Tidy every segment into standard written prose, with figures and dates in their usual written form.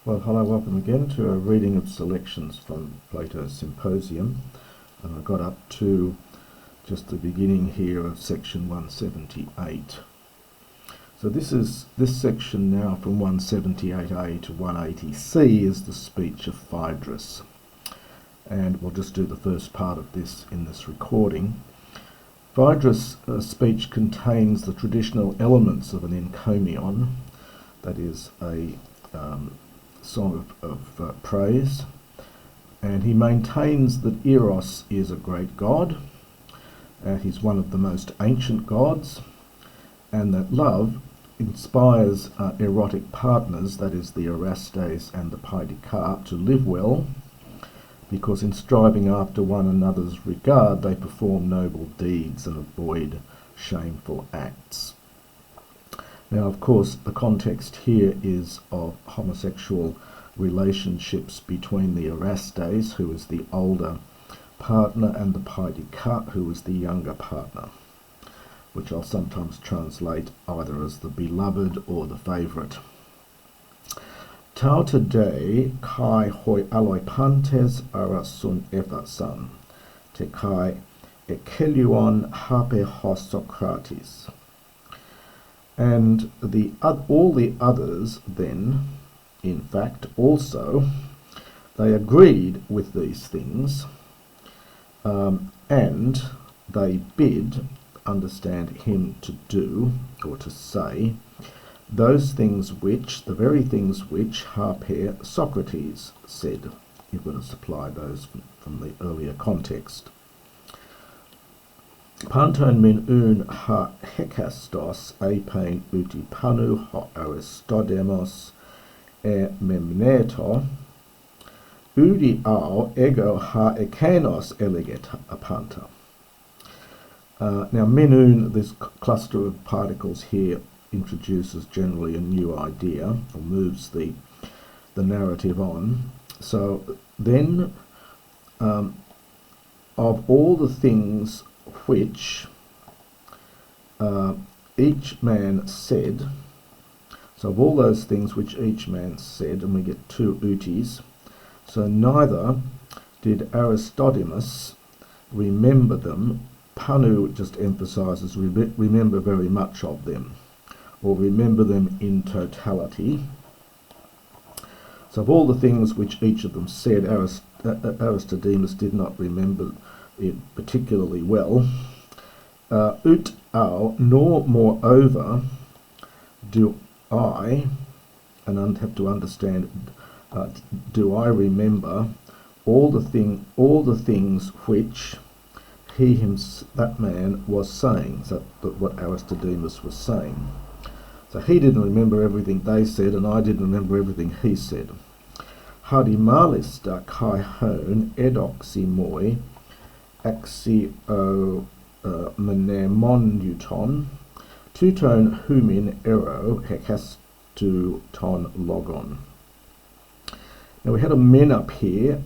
Well, hello, welcome again to a reading of selections from Plato's Symposium. And I got up to just the beginning here of section 178. So this section now from 178a to 180c is the speech of Phaidros. And we'll just do the first part of this in this recording. Phaidros' speech contains the traditional elements of an encomion, that is a song of praise, and he maintains that Eros is a great god, he's one of the most ancient gods, and that love inspires erotic partners, that is the Erastes and the Phaidros, to live well, because in striving after one another's regard they perform noble deeds and avoid shameful acts. Now, of course, the context here is of homosexual relationships between the Erastes, who is the older partner, and the Phaidros, who is the younger partner, which I'll sometimes translate either as the beloved or the favourite. Tau today kai hoi aloipantes arasun ephasan, te kai ekelion hape hos Socrates. And all the others then, in fact, also, they agreed with these things, and they bid, understand him to do, or to say, those things which, the very things which Harpe Socrates said. You've got to supply those from the earlier context. Panton min un ha hekastos epein uti panu ho Aristodemos e memneto udi ao ego ha ekenos eleget apanta. Now minun, this cluster of particles here, introduces generally a new idea, or moves the narrative on. So then, of all the things which each man said, so of all those things which each man said, and we get two utis, so neither did Aristodemus remember them. Panu just emphasises remember very much of them, or remember them in totality. So of all the things which each of them said, Aristodemus did not remember it particularly well. Ut au, nor moreover do I, and have to understand, do I remember all the things which that man was saying, so that what Aristodemus was saying. So he didn't remember everything they said, and I didn't remember everything he said. Hadimalista kai hon edoximoi axio menemonuton tuton humin ero hekastu ton logon. Now we had a men up here.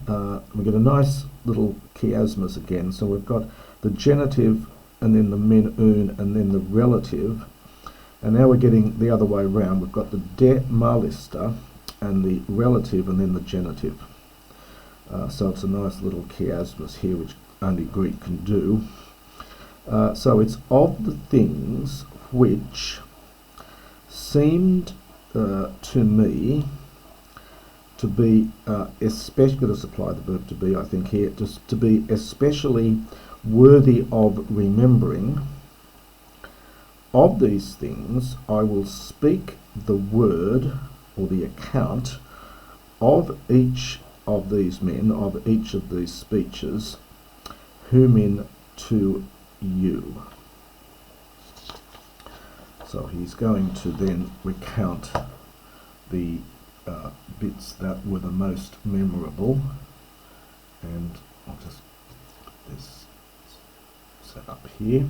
We get a nice little chiasmus again. So we've got the genitive, and then the menun, and then the relative. And now we're getting the other way around. We've got the de malista, and the relative, and then the genitive. So it's a nice little chiasmus here, which only Greek can do. So it's of the things which seemed to me to be especially, got to supply the verb to be, I think here, just to be especially worthy of remembering. Of these things I will speak the word, or the account, of each of these men, of each of these speeches, humin to you. So he's going to then recount the bits that were the most memorable, and I'll just put this set up here.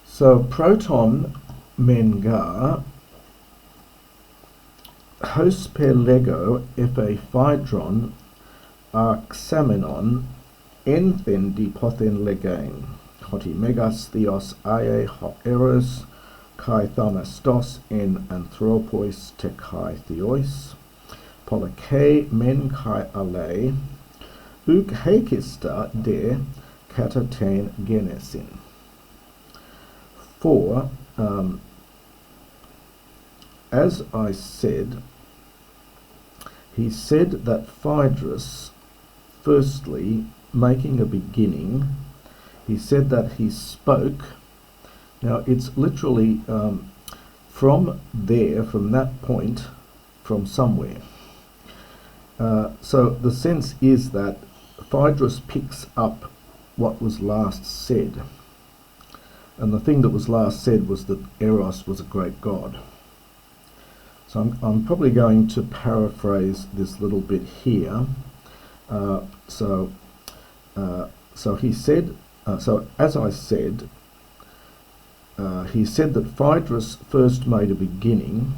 So proton mengar hos per lego epe phaidron arxamenon enthen dipothen legain hoti megas theos ae ho Eros kai thamastos en anthropois te kai theois Polake men kai ale, uk hekista de katatain genesin. For, as I said, he said that Phaidros, firstly, making a beginning, he said that he spoke. Now it's literally from there, from that point, from somewhere. So the sense is that Phaidros picks up what was last said. And the thing that was last said was that Eros was a great god. So I'm probably going to paraphrase this little bit here. So he said, so as I said, he said that Phaidros first made a beginning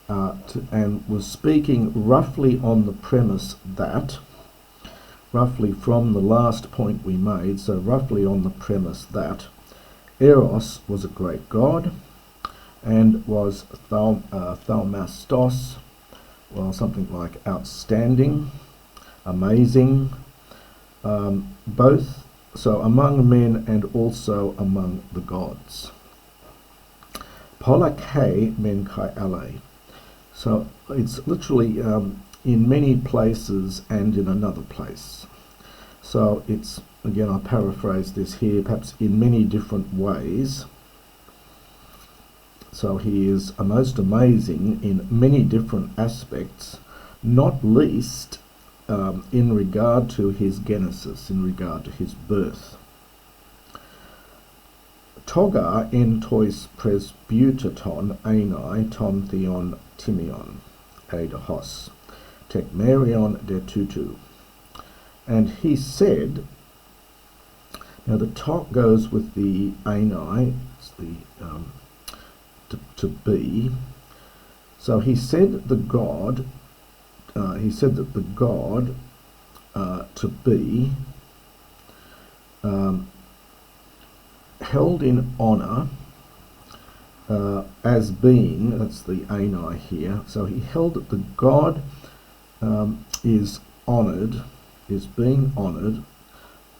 and was speaking roughly on the premise that, roughly from the last point we made, so roughly on the premise that Eros was a great god and was thaumastos, well, something like outstanding, amazing, both so among men and also among the gods. Polake men kai ale. So it's literally in many places and in another place. So it's, again, I paraphrase this here, perhaps in many different ways. So he is a most amazing in many different aspects, not least in regard to his genesis, in regard to his birth. Toga en tois presbutaton anai ton theon timion, eidahos, tekmerion de tutu. And he said, now the tok goes with the anai, it's the to be. So he said the god, he said that the god to be held in honour as being, that's the anai here, so he held that the god is honoured, is being honoured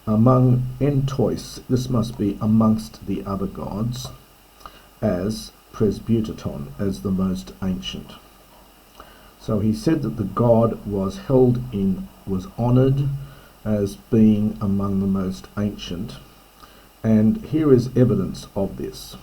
among entois, this must be amongst the other gods, as presbutaton, as the most ancient. So he said that the god was held in, was honoured as being among the most ancient, and here is evidence of this.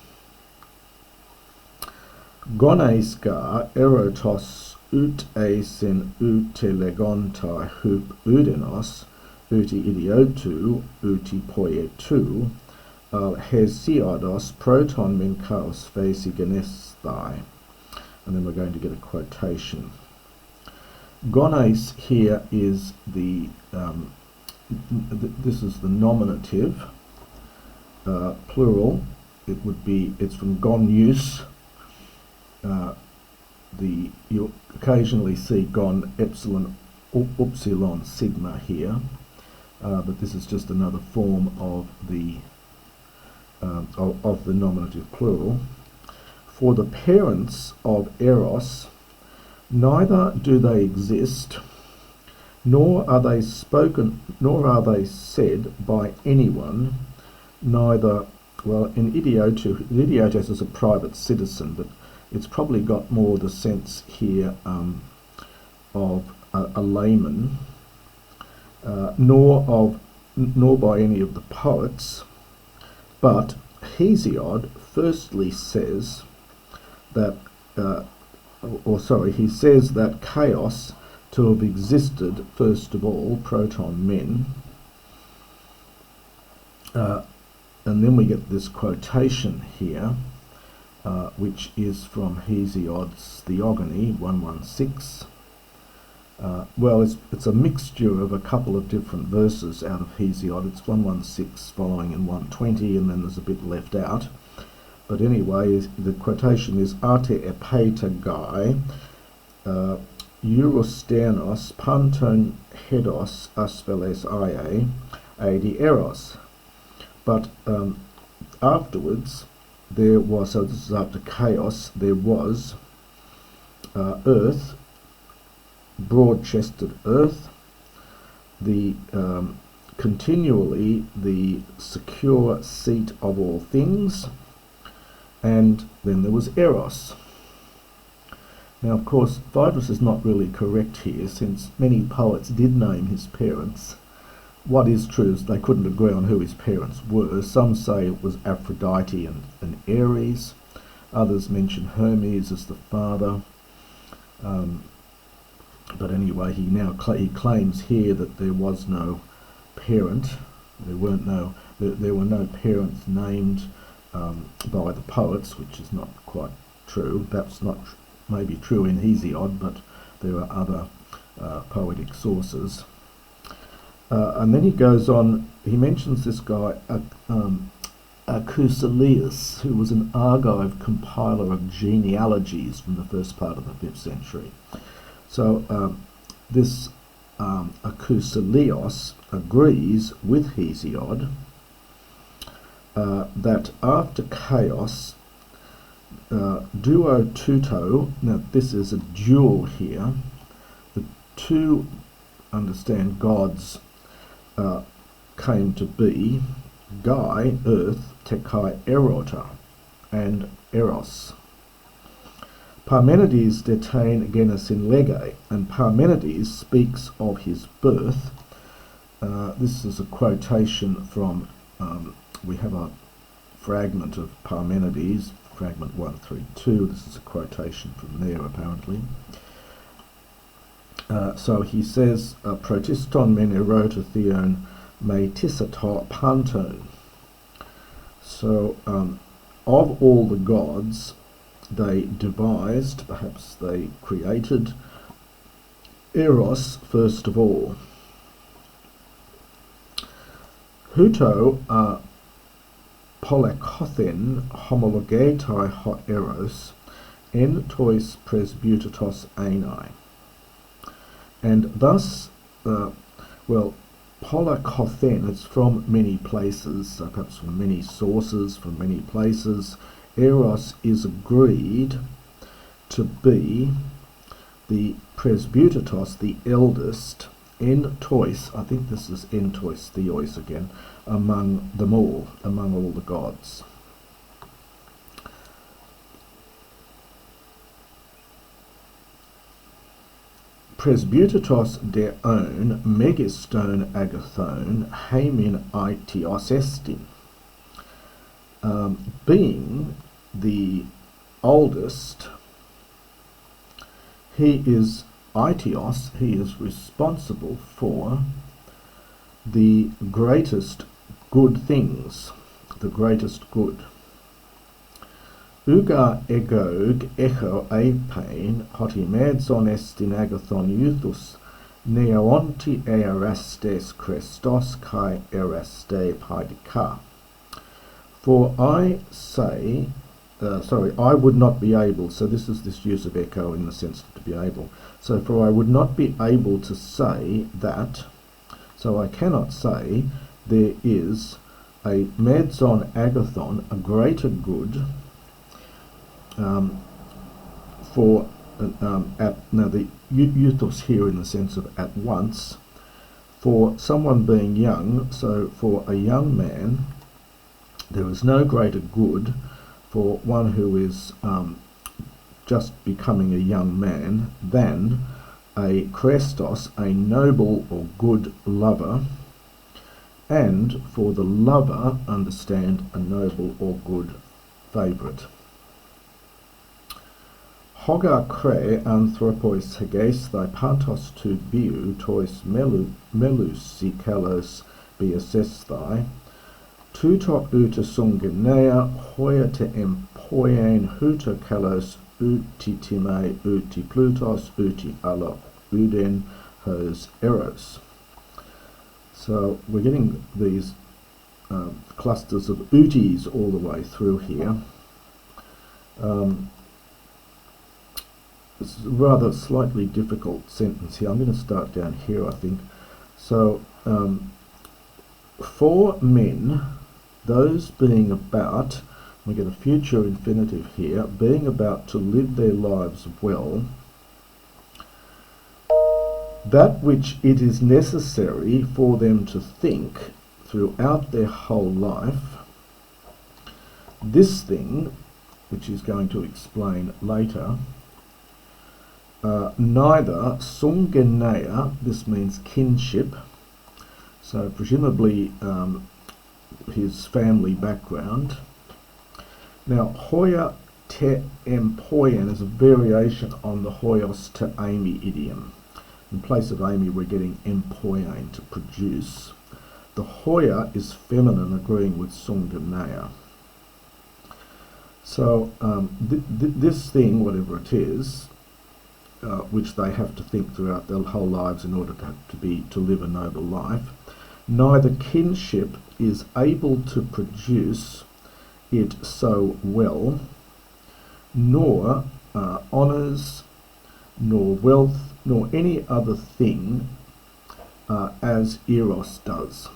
Goneiska erotos ut eisen ute legontai hup udenos uti idiotu uti poietu Hesiodus proton min chaos phasi genesthai. And then we're going to get a quotation. Gones here is the, this is the nominative, plural. It would be, it's from gonius. You occasionally see gon epsilon upsilon sigma here, but this is just another form of the nominative plural. For the parents of Eros, neither do they exist, nor are they spoken, nor are they said by anyone, neither, well, in idiotus, idiotus is a private citizen, but it's probably got more the sense here of a layman, nor by any of the poets. But Hesiod firstly says that, he says that chaos to have existed, first of all, proton men, and then we get this quotation here, which is from Hesiod's Theogony 116. Well, it's a mixture of a couple of different verses out of Hesiod. It's 116 following in 120, and then there's a bit left out. But anyway, the quotation is Arte epeita gai Eurosternos panton hedos aspheles iae adi eros. But afterwards, there was, so this is after chaos, there was earth broad-chested earth, the continually the secure seat of all things, and then there was Eros. Now, of course, Phaidros is not really correct here, since many poets did name his parents. What is true is they couldn't agree on who his parents were. Some say it was Aphrodite and Ares. Others mention Hermes as the father. But anyway, he claims here that there was no parent. There were no parents named by the poets, which is not quite true. That's not maybe true in Hesiod, but there are other poetic sources. And then he goes on, he mentions this guy, Acusileus, who was an Argive compiler of genealogies from the first part of the 5th century. So this Acusileus agrees with Hesiod that after chaos, duo tuto, now this is a dual here, the two, understand, gods came to be, Gai, earth, tekai erota, and Eros. Parmenides detain genus in lege, and Parmenides speaks of his birth. This is a quotation from, we have a fragment of Parmenides, fragment 132, this is a quotation from there apparently. So he says, Protiston men erota theon me tissato panton. So of all the gods they devised, perhaps they created, Eros first of all. Huto polekothen homologetai ho Eros en tois presbytatos ani. And thus, well, polekothen, it's from many places, perhaps from many sources, from many places. Eros is agreed to be the presbytatos, the eldest, en tois, I think this is en tois theois again, among them all, among all the gods. Presbytatos deon megiston agathon heimin aitios estin. Being the oldest, he is aitios, he is responsible for the greatest good things, the greatest good. Uga egog echo apain hotimedzon estin agathon euthus neonti erastes Christos kai eraste paidika. For I say, I would not be able, so this is this use of echo in the sense of to be able. So for I would not be able to say that, so I cannot say there is a medzon agathon, a greater good, for now the euthos here in the sense of at once, for someone being young. So for a young man there is no greater good for one who is just becoming a young man than a Christos, a noble or good lover, and for the lover, understand, a noble or good favourite. Hoga kre anthropos heges thy pantos tu biu tois melusi kalos biasesthai, tuto uta sungenea hoia te empoien huta kalos uti time uti plutos uti ala uden hos Eros. So we're getting these clusters of utis all the way through here. It's a rather slightly difficult sentence here. I'm going to start down here, I think. So, for men, those being about, we get a future infinitive here, being about to live their lives well, that which it is necessary for them to think throughout their whole life, this thing, which he's going to explain later, neither sungenea, this means kinship, so presumably his family background. Now, hoia te empoien is a variation on the hoios te ami idiom. In place of ami, we're getting empoien, to produce. The hoia is feminine, agreeing with sungenea. So this thing, whatever it is, which they have to think throughout their whole lives in order to live a noble life, neither kinship is able to produce it so well, nor honours, nor wealth, nor any other thing as Eros does.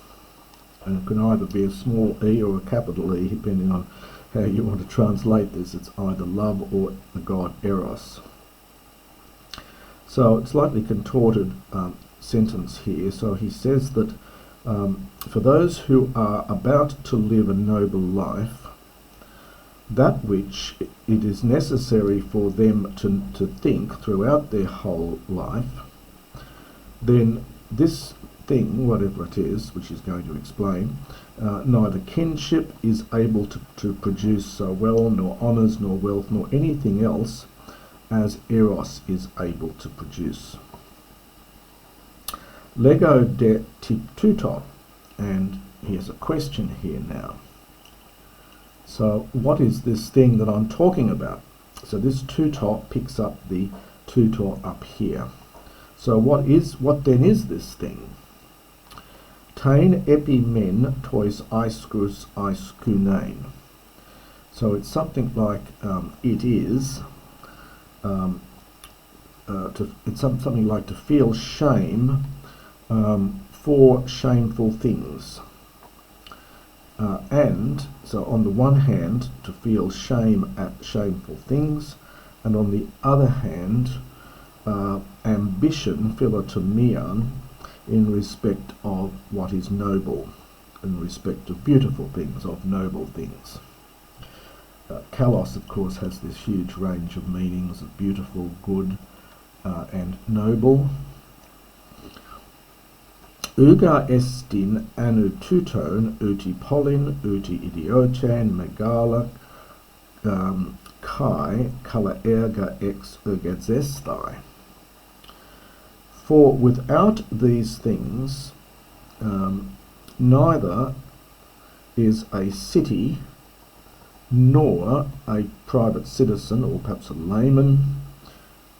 And it can either be a small e or a capital E, depending on how you want to translate this. It's either love or the god Eros. So it's slightly contorted sentence here. So he says that for those who are about to live a noble life, that which it is necessary for them to think throughout their whole life, then this thing, whatever it is, which he's going to explain, neither kinship is able to produce so well, nor honours, nor wealth, nor anything else as Eros is able to produce. Lego de tuto, and here's a question here now. So what is this thing that I'm talking about? So this tuto picks up the tutor up here. So what then is this thing? Tain epi men tois aiscrus aiscunain. So it's something like it is. It's something like to feel shame for shameful things. And so on the one hand, to feel shame at shameful things, and on the other hand, ambition, philotomian, in respect of what is noble, in respect of beautiful things, of noble things. Kalos, of course, has this huge range of meanings of beautiful, good, and noble. Uga estin anu tuton uti polin uti idioten megala kai kala erga ex ergazestai. For without these things, neither is a city nor a private citizen, or perhaps a layman,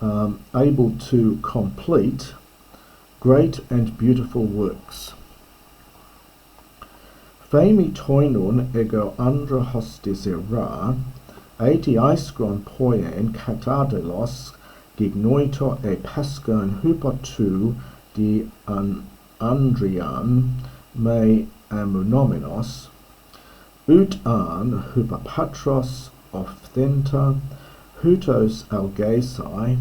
able to complete great and beautiful works. Fami toinon ego andra hostis era, eti aiskron poien katadelos gignoito e pascon hupotu di andrian me amunominos, ut an hupapatros ofthenta, hutos algesai,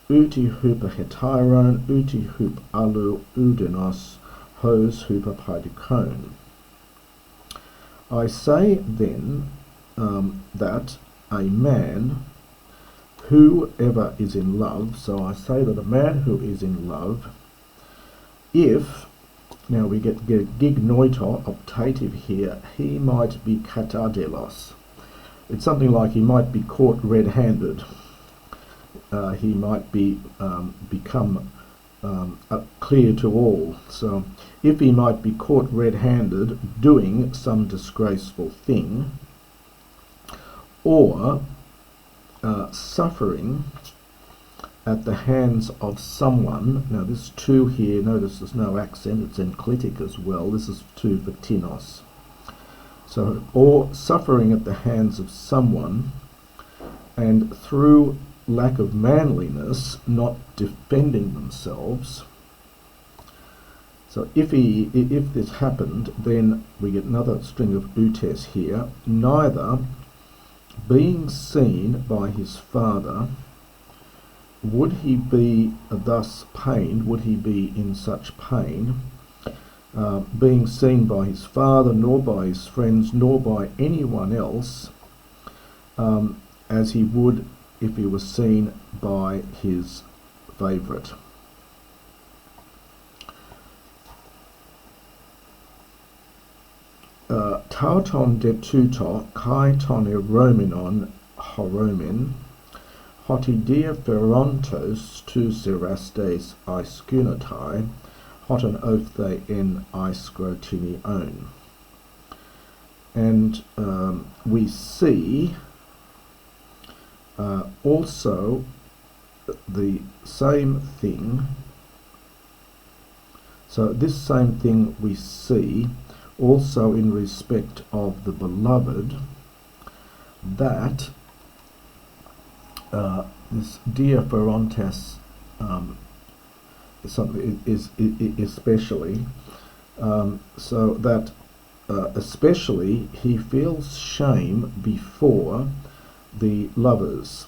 uti hupa hetiron, uti hup alu udenos, hos hupa paidikon. I say then that a man whoever is in love, so I say that a man who is in love, if, now we get gignoito, optative here, he might be katadelos. It's something like he might be caught red-handed. He might be become clear to all. So if he might be caught red-handed doing some disgraceful thing, or suffering at the hands of someone. Now this to here, notice there's no accent, it's enclitic as well. This is to vatinos. So, or suffering at the hands of someone, and through lack of manliness, not defending themselves. So if this happened, then we get another string of utes here. Neither being seen by his father, would he be thus pained, would he be in such pain, being seen by his father, nor by his friends, nor by anyone else, as he would if he was seen by his favourite. Tauton de tuto, kai ton eromenon horomen, hoti dia ferontos tu serastes iskunatai, hoton ophthe en iskrotini own. And we see also the same thing. So this same thing we see also in respect of the beloved, that this diaphorontes is especially, so that especially he feels shame before the lovers,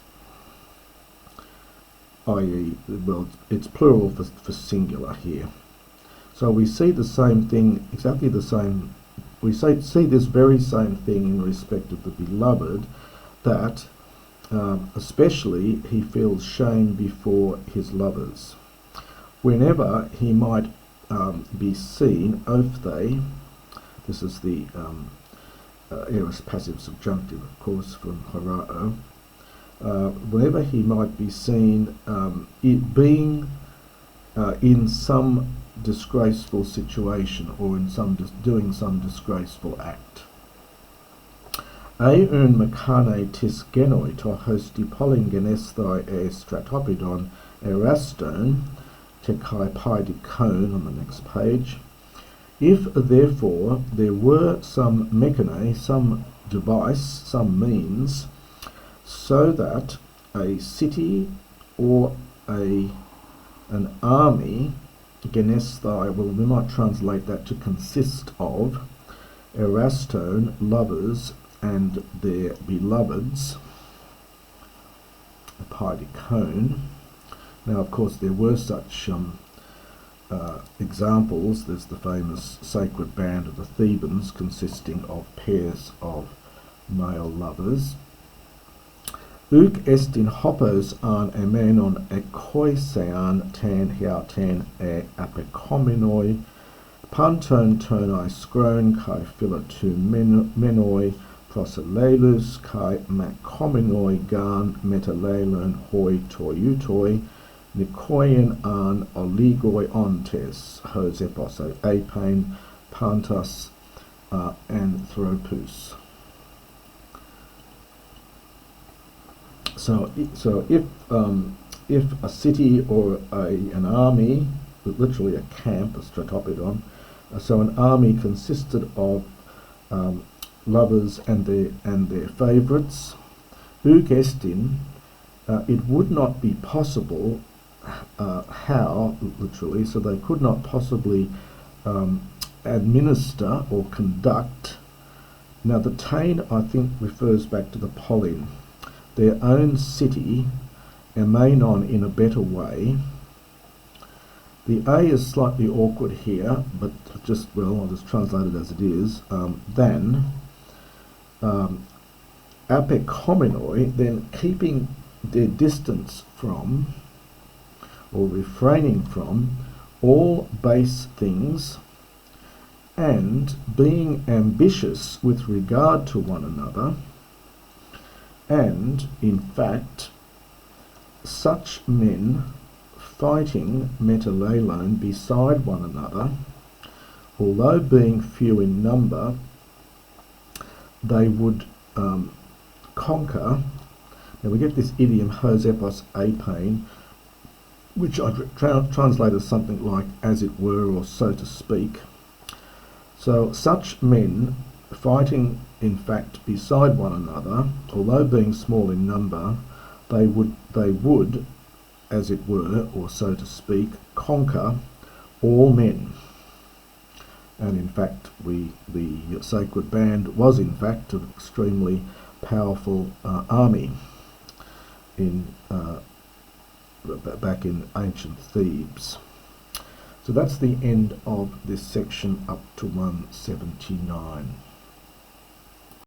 i.e., well, it's plural for singular here. So we see the same thing, exactly the same, we see this very same thing in respect of the beloved, that especially he feels shame before his lovers. Whenever he might be seen, ophthe, this is the Eros passive subjunctive, of course, from horao, whenever he might be seen it being in some disgraceful situation, or in some doing some disgraceful act. Eun mechane tis genoi to hosti polingenesthai e stratopidon eraston te kai paidikon on the next page. If therefore there were some mechane, some device, some means, so that a city or an army, genesthai, well, we might translate that to consist of, eraston, lovers, and their beloveds, paidikon. Now, of course, there were such examples. There's the famous sacred band of the Thebans, consisting of pairs of male lovers. Uk est in hoppos an emenon ekoisean tan hiaten e apekomenoi, panton turnai scrone kai philotu menoi, proselelus kai makomenoi gan metalelon hoi toiutoi, nikoien an oligoi ontes, hosepos apain, pantas anthropus. So if a city or an army, literally a camp, a stratopidon, so an army consisted of lovers and their favourites, ugestin, it would not be possible, how, literally, so they could not possibly administer or conduct. Now the tain, I think, refers back to the pollen, their own city, emenon, in a better way. The A is slightly awkward here, but just, well, I'll just translate it as it is, than apekomenoi, then keeping their distance from, or refraining from, all base things, and being ambitious with regard to one another, and, in fact, such men fighting metalelon beside one another, although being few in number, they would conquer. Now we get this idiom hosepos apain, which I translate as something like as it were, or so to speak. So such men fighting in fact beside one another, although being small in number, they would, as it were, or so to speak, conquer all men. And in fact, the sacred band was in fact an extremely powerful army in back in ancient Thebes. So that's the end of this section up to 179.